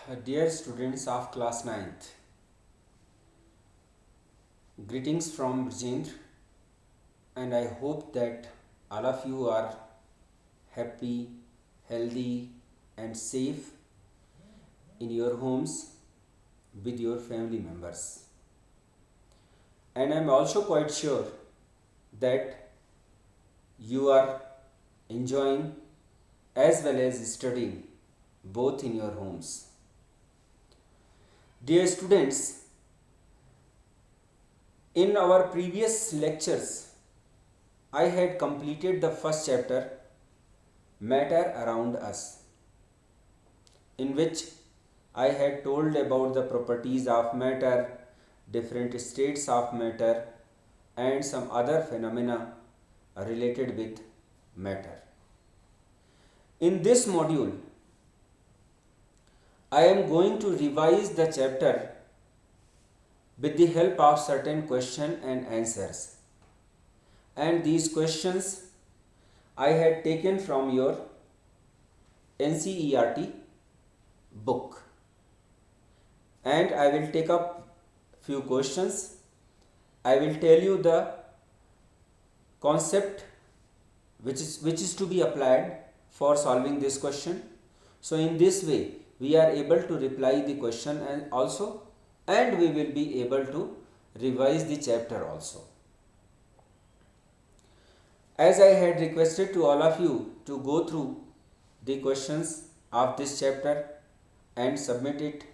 Dear students of class ninth, greetings from Brjendra, and I hope that all of you are happy, healthy, and safe in your homes with your family members. And I'm also quite sure that you are enjoying as well as studying both in your homes. Dear students, in our previous lectures, I had completed the first chapter, Matter Around Us, in which I had told about the properties of matter, different states of matter, and some other phenomena related with matter. In this module, I am going to revise the chapter with the help of certain question and answers. And these questions I had taken from your NCERT book. And I will take up few questions. I will tell you the concept which is to be applied for solving this question. So in this way we are able to reply the question and we will be able to revise the chapter also. As I had requested to all of you to go through the questions of this chapter and submit it,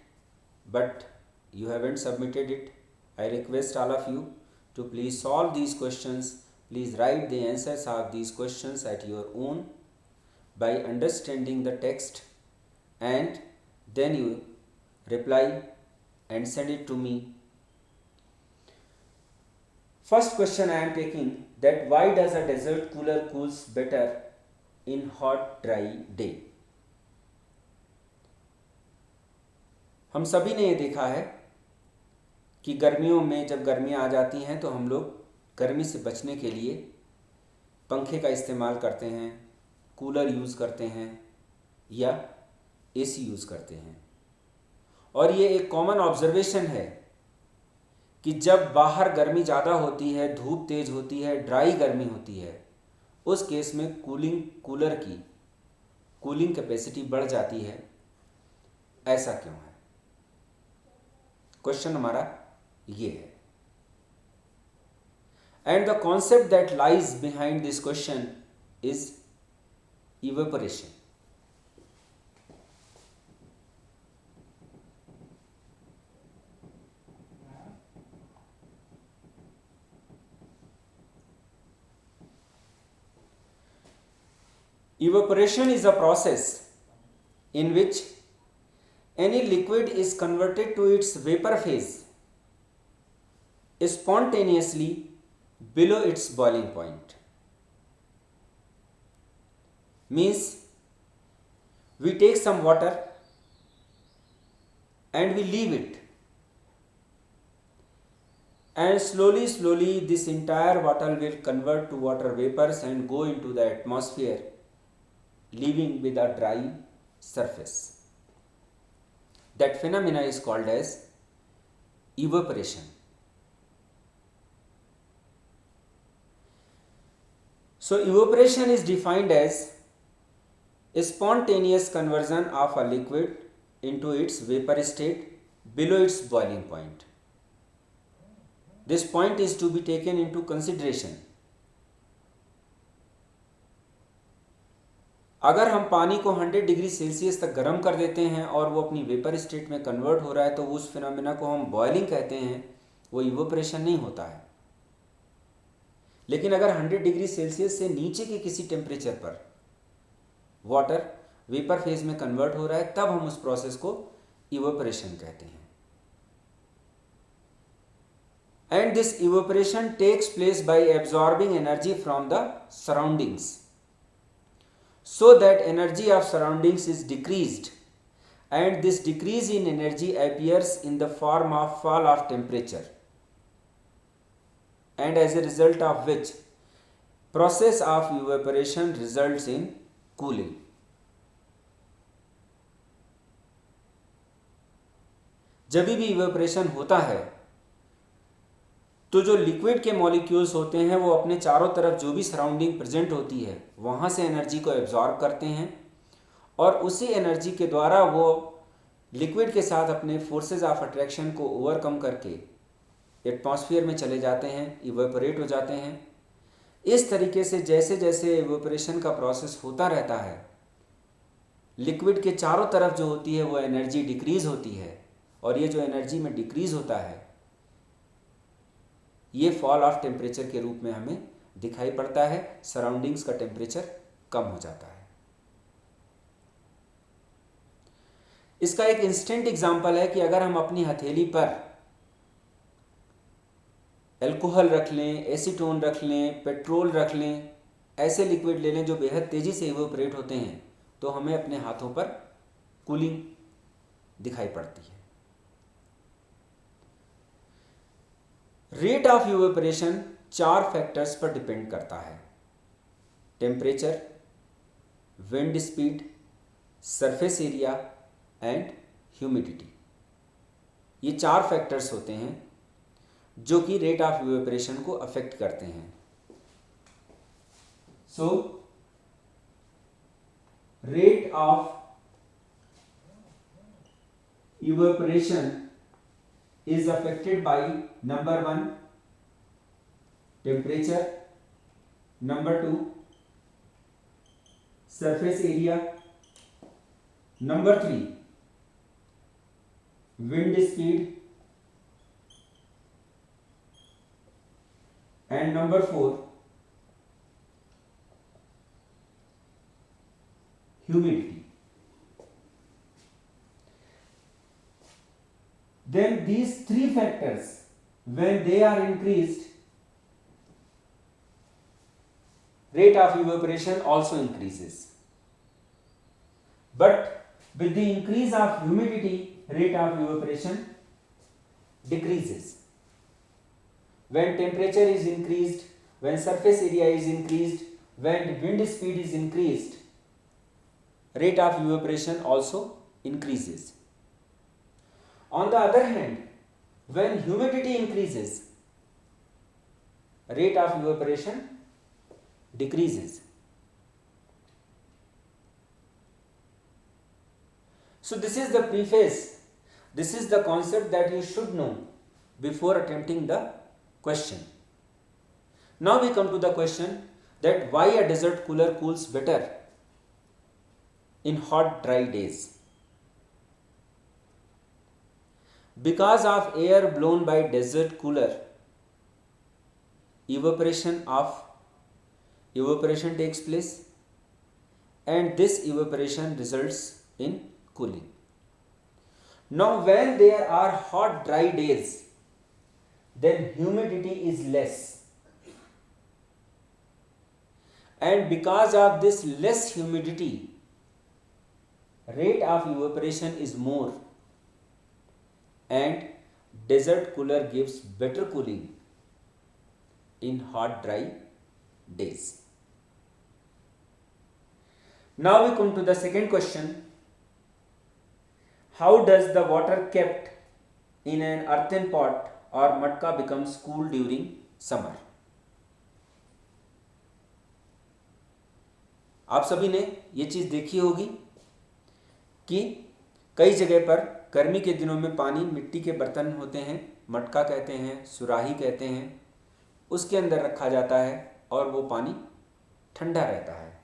but you haven't submitted it, I request all of you to please solve these questions. Please write the answers of these questions at your own by understanding the text, and then you reply and send it to me. First question I am taking, that why does a desert cooler cools better in hot dry day? हम सभी ने ये देखा है कि गर्मियों में जब गर्मियाँ आ जाती हैं तो हम लोग गर्मी से बचने के लिए पंखे का इस्तेमाल करते हैं, कूलर यूज़ करते हैं या एसी यूज़ करते हैं। और ये एक कॉमन ऑब्जर्वेशन है कि जब बाहर गर्मी ज़्यादा होती है, धूप तेज़ होती है, ड्राई गर्मी होती है, उस केस में कूलर की कूलिंग कैपेसिटी बढ़ जाती है। ऐसा क्यों है? क्वेश्चन हमारा ये है। And the concept that lies behind this question is evaporation. Evaporation is a process in which any liquid is converted to its vapor phase spontaneously below its boiling point. Means we take some water and we leave it, and slowly this entire water will convert to water vapors and go into the atmosphere, leaving with a dry surface. That phenomena is called as evaporation. So evaporation is defined as a spontaneous conversion of a liquid into its vapor state below its boiling point. This point is to be taken into consideration. अगर हम पानी को 100 degree Celsius तक गर्म कर देते हैं और वो अपनी वेपर स्टेट में कन्वर्ट हो रहा है तो उस फिनोमेना को हम बॉइलिंग कहते हैं, वो इवोपरेशन नहीं होता है। लेकिन अगर 100 डिग्री सेल्सियस से नीचे के किसी टेम्परेचर पर वाटर वेपर फेज में कन्वर्ट हो रहा है तब हम उस प्रोसेस को इवोपरेशन कहते हैं। And this evaporation takes place by absorbing energy from the surroundings, so that energy of surroundings is decreased, and this decrease in energy appears in the form of fall of temperature, and as a result of which process of evaporation results in cooling. जब भी evaporation होता है तो जो liquid के molecules होते हैं वो अपने चारों तरफ जो भी सराउंडिंग प्रेजेंट होती है वहाँ से एनर्जी को एब्जॉर्ब करते हैं और उसी एनर्जी के द्वारा वो लिक्विड के साथ अपने फोर्सेस ऑफ अट्रैक्शन को ओवरकम करके एटमॉस्फेयर में चले जाते हैं, इवेपोरेट हो जाते हैं। इस तरीके से जैसे जैसे इवेपोरेशन का प्रोसेस होता रहता है लिक्विड के चारों तरफ जो होती है वो एनर्जी डिक्रीज होती है और ये जो एनर्जी में डिक्रीज होता है ये फॉल ऑफ टेम्परेचर के रूप में हमें दिखाई पड़ता है। सराउंडिंग्स का टेम्परेचर कम हो जाता है। इसका एक इंस्टेंट एग्जांपल है कि अगर हम अपनी हथेली पर अल्कोहल रख लें, एसीटोन रख लें, पेट्रोल रख लें, ऐसे लिक्विड ले लें जो बेहद तेज़ी से इवेपोरेट होते हैं तो हमें अपने हाथों पर कूलिंग दिखाई पड़ती है। रेट ऑफ इवेपोरेशन 4 फैक्टर्स पर डिपेंड करता है: temperature, wind speed, surface area and humidity. ये 4 फैक्टर्स होते हैं जो कि रेट ऑफ इवेपोरेशन को अफेक्ट करते हैं। So rate of evaporation is affected by number 1 temperature, number 2 surface area, number 3 wind speed, and number 4 humidity. Then these 3 factors, when they are increased, rate of evaporation also increases. But with the increase of humidity, rate of evaporation decreases. When temperature is increased, when surface area is increased, when wind speed is increased, rate of evaporation also increases. On the other hand, when humidity increases, rate of evaporation decreases. So this is the preface, this is the concept that you should know before attempting the question. Now we come to the question that why a desert cooler cools better in hot dry days. Because of air blown by desert cooler, evaporation takes place and this evaporation results in cooling. Now when there are hot dry days, then humidity is less, and because of this less humidity, rate of evaporation is more and desert cooler gives better cooling in hot dry days. Now we come to the second question: how does the water kept in an earthen pot or matka becomes cool during summer? आप सभी ने ये चीज़ देखी होगी कि कई जगह पर गर्मी के दिनों में पानी मिट्टी के बर्तन होते हैं, मटका कहते हैं, सुराही कहते हैं, उसके अंदर रखा जाता है और वो पानी ठंडा रहता है।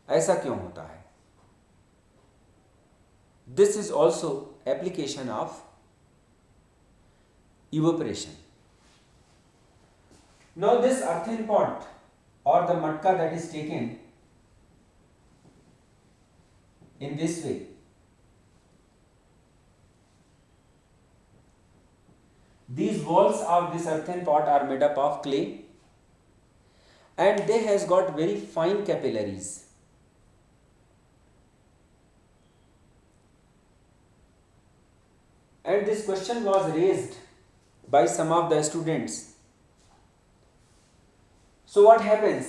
ऐसा क्यों होता है? This is also application of evaporation. Now this earthen pot or the matka that is taken in this way, these walls of this earthen pot are made up of clay and they has got very fine capillaries. And this question was raised by some of the students. So what happens?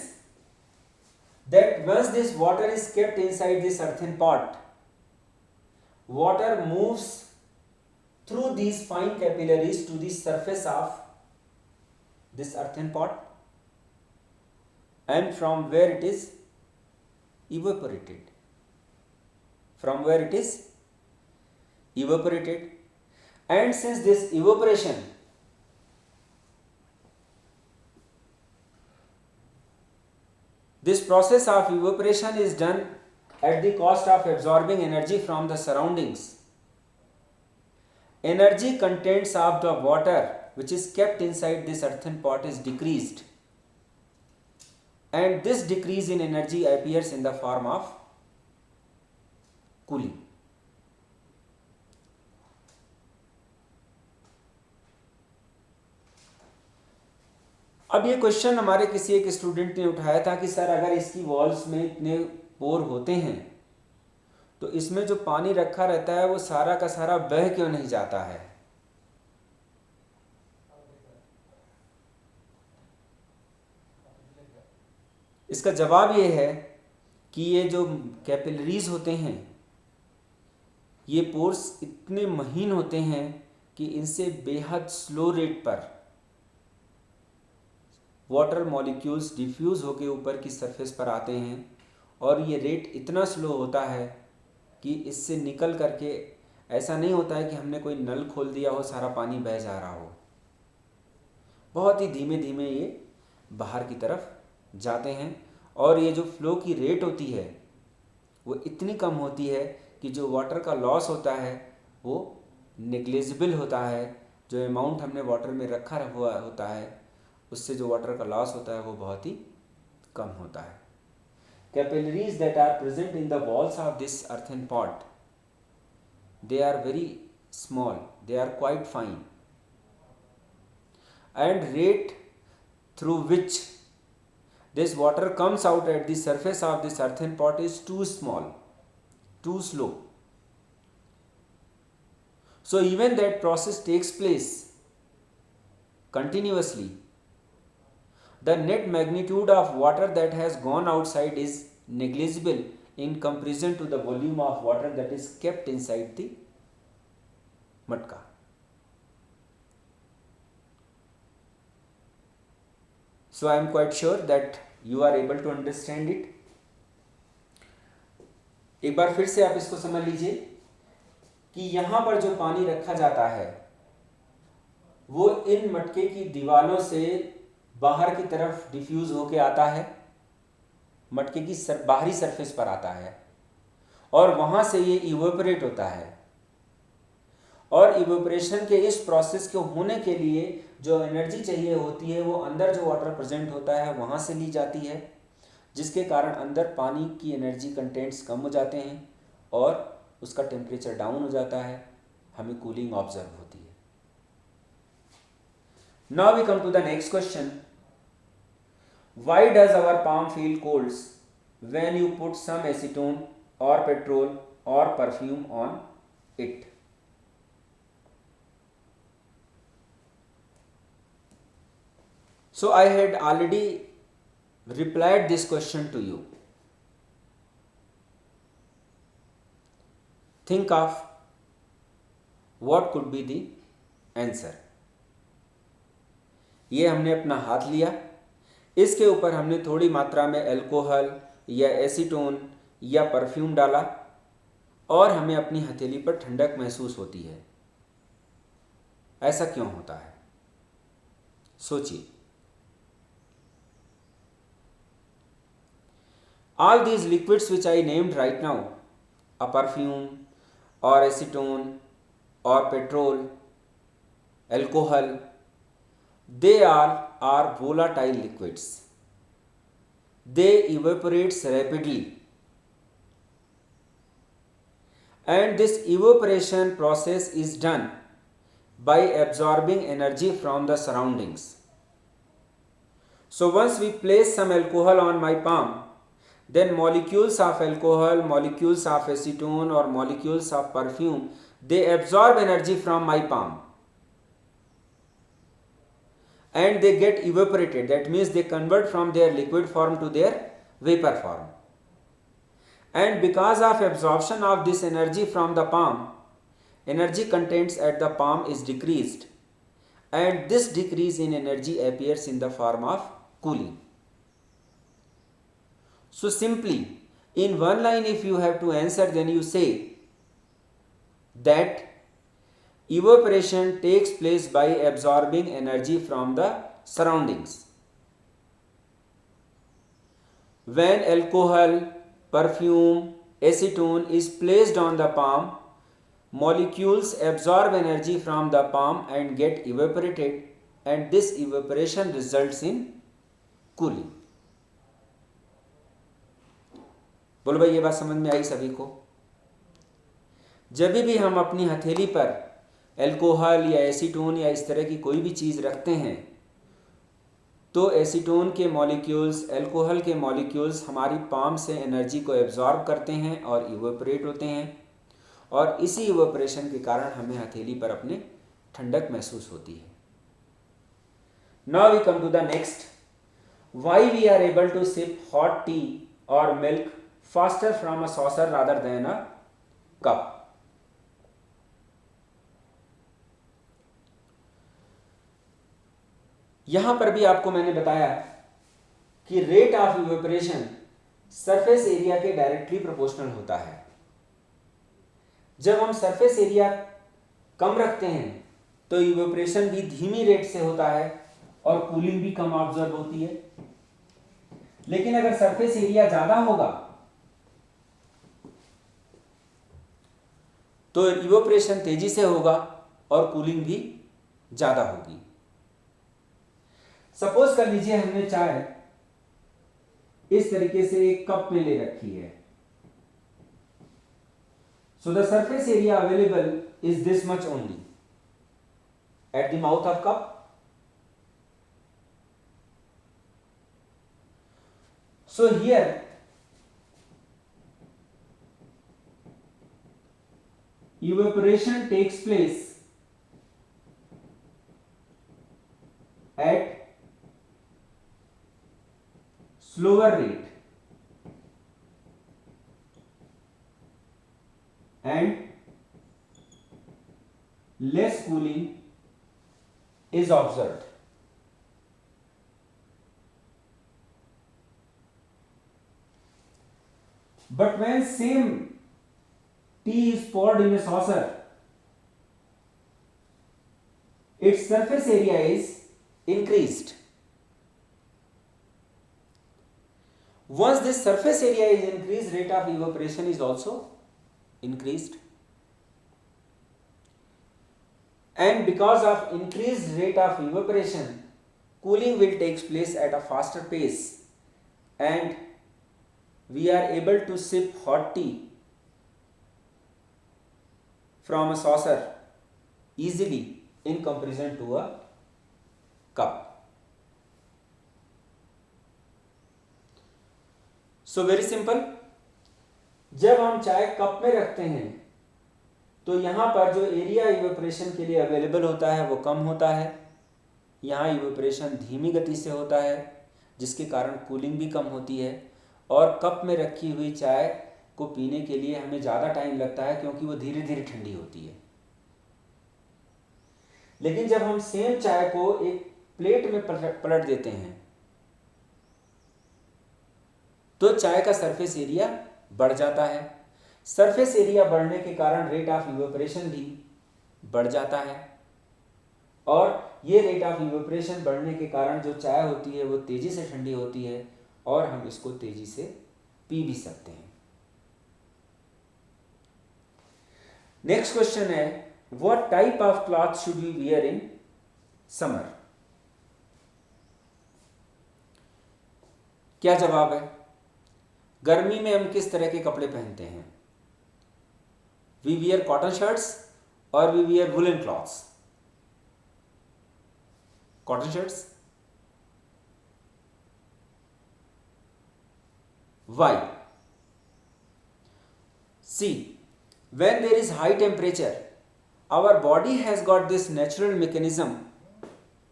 That once this water is kept inside this earthen pot, water moves through these fine capillaries to the surface of this earthen pot, and from where it is evaporated. From where it is evaporated. And since this evaporation this process of evaporation is done at the cost of absorbing energy from the surroundings, energy contents of the water which is kept inside this earthen pot is decreased, and this decrease in energy appears in the form of cooling. अब ये question हमारे किसी एक student ने उठाया था कि sir अगर इसकी वॉल्स में इतने पोर होते हैं तो इसमें जो पानी रखा रहता है वो सारा का सारा बह क्यों नहीं जाता है। इसका जवाब ये है कि ये जो कैपिलरीज होते हैं ये पोर्स इतने महीन होते हैं कि इनसे बेहद स्लो रेट पर वाटर मॉलिक्यूल्स डिफ्यूज़ होकर ऊपर की सरफेस पर आते हैं, और ये रेट इतना स्लो होता है कि इससे निकल करके ऐसा नहीं होता है कि हमने कोई नल खोल दिया हो सारा पानी बह जा रहा हो। बहुत ही धीमे धीमे ये बाहर की तरफ जाते हैं, और ये जो फ्लो की रेट होती है वो इतनी कम होती है कि जो वाटर का लॉस होता है वो नेग्लिजिबल होता है। जो अमाउंट हमने वाटर में रखा हुआ होता है उससे जो वाटर का लॉस होता है वो बहुत ही कम होता है। Capillaries that are present in the walls of this earthen pot, they are very small, they are quite fine, and rate through which this water comes out at the surface of this earthen pot is too small, too slow. So even that process takes place continuously, the net magnitude of water that has gone outside is negligible in comparison to the volume of water that is kept inside the matka. So I am quite sure that you are able to understand it. एक बार फिर से आप इसको समझ लीजिए कि यहाँ पर जो पानी रखा जाता है वो इन मटके की दीवारों से बाहर की तरफ डिफ्यूज होके आता है, मटके की बाहरी सरफेस पर आता है, और वहाँ से ये इवेपोरेट होता है। और इवेपोरेशन के इस प्रोसेस के होने के लिए जो एनर्जी चाहिए होती है वो अंदर जो वाटर प्रेजेंट होता है वहाँ से ली जाती है, जिसके कारण अंदर पानी की एनर्जी कंटेंट्स कम हो जाते हैं और उसका टेम्परेचर डाउन हो जाता है, हमें कूलिंग ऑब्जर्व होती है। Now we come to the next question. Why does our palm feel cold when you put some acetone or petrol or perfume on it? So I had already replied this question to you. Think of what could be the answer. ये हमने अपना हाथ लिया, इसके ऊपर हमने थोड़ी मात्रा में अल्कोहल या एसीटोन या परफ्यूम डाला और हमें अपनी हथेली पर ठंडक महसूस होती है। ऐसा क्यों होता है? सोचिए। All these liquids which I named right now, a perfume or acetone or petrol, alcohol, they all are volatile liquids. They evaporate rapidly, and this evaporation process is done by absorbing energy from the surroundings. So once we place some alcohol on my palm, then molecules of alcohol, molecules of acetone or molecules of perfume, they absorb energy from my palm and they get evaporated. That means they convert from their liquid form to their vapor form. And because of absorption of this energy from the palm, energy contents at the palm is decreased, and this decrease in energy appears in the form of cooling. So simply, in one line if you have to answer, then you say that evaporation takes place by absorbing energy from the surroundings. When alcohol, perfume, acetone is placed on the palm, molecules absorb energy from the palm and get evaporated, and this evaporation results in cooling. बोलो भाई, ये बात समझ में आई सभी को? जब भी हम अपनी हथेली पर अल्कोहल या एसीटोन या इस तरह की कोई भी चीज़ रखते हैं, तो एसीटोन के मॉलिक्यूल्स, अल्कोहल के मॉलिक्यूल्स हमारी पाम से एनर्जी को एब्जॉर्ब करते हैं और इवेपोरेट होते हैं, और इसी इवेपोरेशन के कारण हमें हथेली पर अपने ठंडक महसूस होती है. Now we come to the next. Why we are able to sip hot tea और milk faster from a saucer rather than a cup. यहां पर भी आपको मैंने बताया कि rate of evaporation surface area के डायरेक्टली प्रोपोर्शनल होता है. जब हम सरफेस एरिया कम रखते हैं तो इवेपोरेशन भी धीमी रेट से होता है और कूलिंग भी कम ऑब्जर्व होती है. लेकिन अगर सरफेस एरिया ज्यादा होगा तो इवेपोरेशन तेजी से होगा और कूलिंग भी ज्यादा होगी. सपोज कर लीजिए हमने चाय इस तरीके से एक कप में ले रखी है. So the surface area available is this much only at the mouth of cup. So here evaporation takes place at slower rate and less cooling is observed. But when same tea is poured in a saucer, its surface area is increased. Once this surface area is increased, rate of evaporation is also increased. And because of increased rate of evaporation, cooling will take place at a faster pace, and we are able to sip hot tea from a saucer easily in comparison to a cup. So very simple. जब हम चाय cup में रखते हैं तो यहाँ पर जो एरिया इवेपोरेशन के लिए अवेलेबल होता है वो कम होता है. यहाँ इवेपोरेशन धीमी गति से होता है जिसके कारण कूलिंग भी कम होती है, और कप में रखी हुई चाय को पीने के लिए हमें ज़्यादा टाइम लगता है क्योंकि वो धीरे धीरे ठंडी होती है. लेकिन जब हम सेम चाय को एक प्लेट में पलट देते हैं तो चाय का सरफेस एरिया बढ़ जाता है. सरफेस एरिया बढ़ने के कारण रेट ऑफ इवेपोरेशन भी बढ़ जाता है, और ये रेट ऑफ इवेपोरेशन बढ़ने के कारण जो चाय होती है वो तेज़ी से ठंडी होती है और हम इसको तेज़ी से पी भी सकते हैं. नेक्स्ट क्वेश्चन है, what type of cloth should we wear in summer? क्या जवाब है? गर्मी में हम किस तरह के कपड़े पहनते हैं? वी वियर कॉटन शर्ट्स और we wear woollen clothes? Cotton shirts. Why? See, when there is high temperature, our body has got this natural mechanism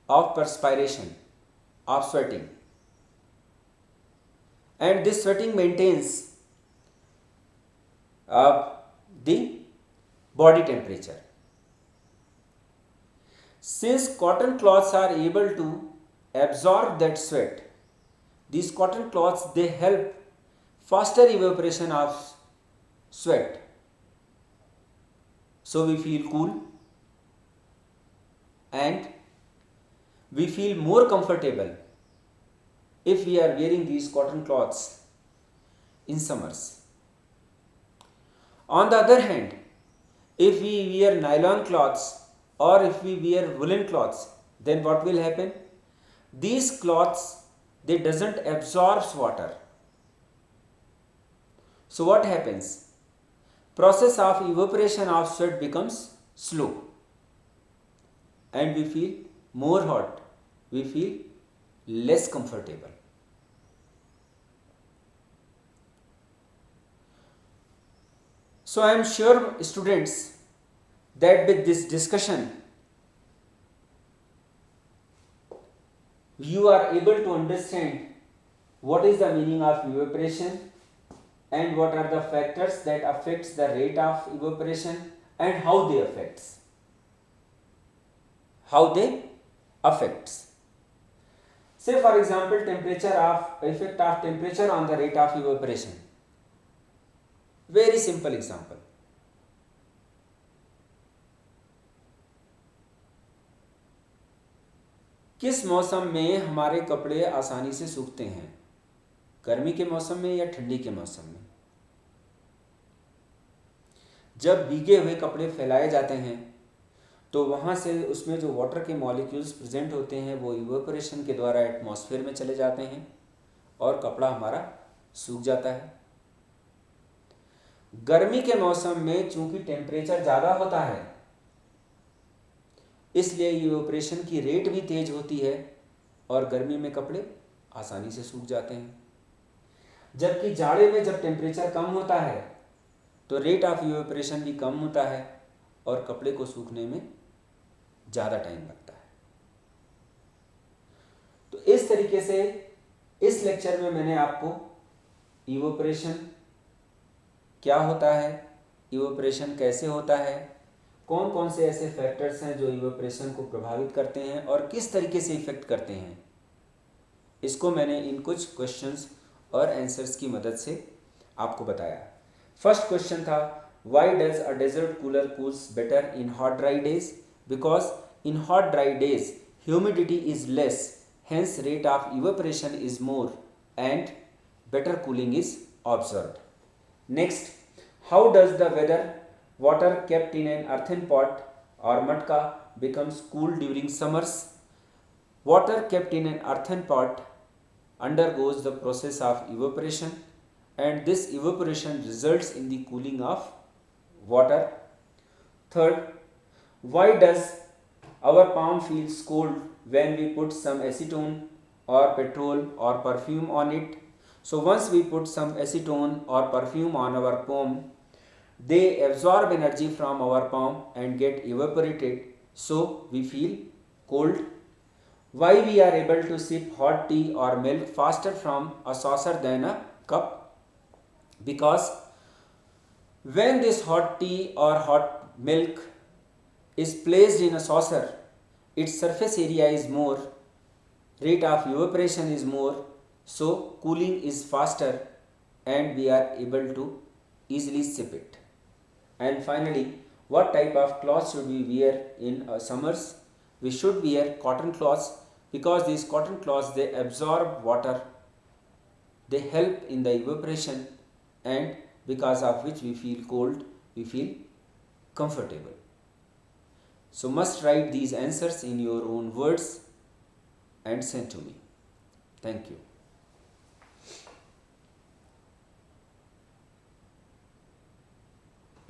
of perspiration, of sweating, and this sweating maintains the body temperature. Since cotton cloths are able to absorb that sweat, these cotton cloths, they help faster evaporation of sweat. So we feel cool and we feel more comfortable if we are wearing these cotton cloths in summers. On the other hand, if we wear nylon cloths or if we wear woolen cloths, then what will happen? These cloths, they doesn't absorb water. So what happens? Process of evaporation of sweat becomes slow and we feel more hot, we feel less comfortable. So I am sure, students, that with this discussion you are able to understand what is the meaning of evaporation and what are the factors that affects the rate of evaporation and how they affects. Say for example, effect of temperature on the rate of evaporation. Very simple example. किस मौसम में हमारे कपड़े आसानी से सूखते हैं? गर्मी के मौसम में या ठंडी के मौसम में? जब भीगे हुए कपड़े फैलाए जाते हैं तो वहाँ से उसमें जो वाटर के मॉलिक्यूल्स प्रेजेंट होते हैं वो इवेपोरेशन के द्वारा एटमॉस्फेयर में चले जाते हैं और कपड़ा हमारा सूख जाता है। गर्मी के मौसम में चूंकि टेम्परेचर ज़्यादा होता है इसलिए इवेपोरेशन की रेट भी तेज होती है और गर्मी में कपड़े आसानी से सूख जाते हैं। जबकि जाड़े में जब टेम्परेचर कम होता है तो रेट ऑफ इवेपोरेशन भी कम होता है और कपड़े को सूखने में ज़्यादा टाइम लगता है। तो इस तरीके से इस लेक्चर में मैंने आपको इवेपोरेशन क्या होता है, इवेपोरेशन कैसे होता है, कौन कौन से ऐसे फैक्टर्स हैं जो इवेपोरेशन को प्रभावित करते हैं और किस तरीके से इफेक्ट करते हैं, इसको मैंने इन कुछ क्वेश्चंस और आंसर्स की मदद से आपको बताया। फर्स्ट क्वेश्चन था, why does a desert cooler cools better in hot dry days? Because in hot dry days humidity is less, hence rate of evaporation is more and better cooling is observed. Next, how does the water kept in an earthen pot or matka becomes cool during summers? Water kept in an earthen pot undergoes the process of evaporation and this evaporation results in the cooling of water. Third, why does our palm feels cold when we put some acetone or petrol or perfume on it? So once we put some acetone or perfume on our palm, they absorb energy from our palm and get evaporated, so we feel cold. Why we are able to sip hot tea or milk faster from a saucer than a cup? Because when this hot tea or hot milk is placed in a saucer, its surface area is more, rate of evaporation is more, so cooling is faster and we are able to easily sip it. And finally, what type of cloth should we wear in summers? We should wear cotton cloths because these cotton cloths, they absorb water, they help in the evaporation and because of which we feel cold, we feel comfortable. So must write these answers in your own words and send to me. Thank you.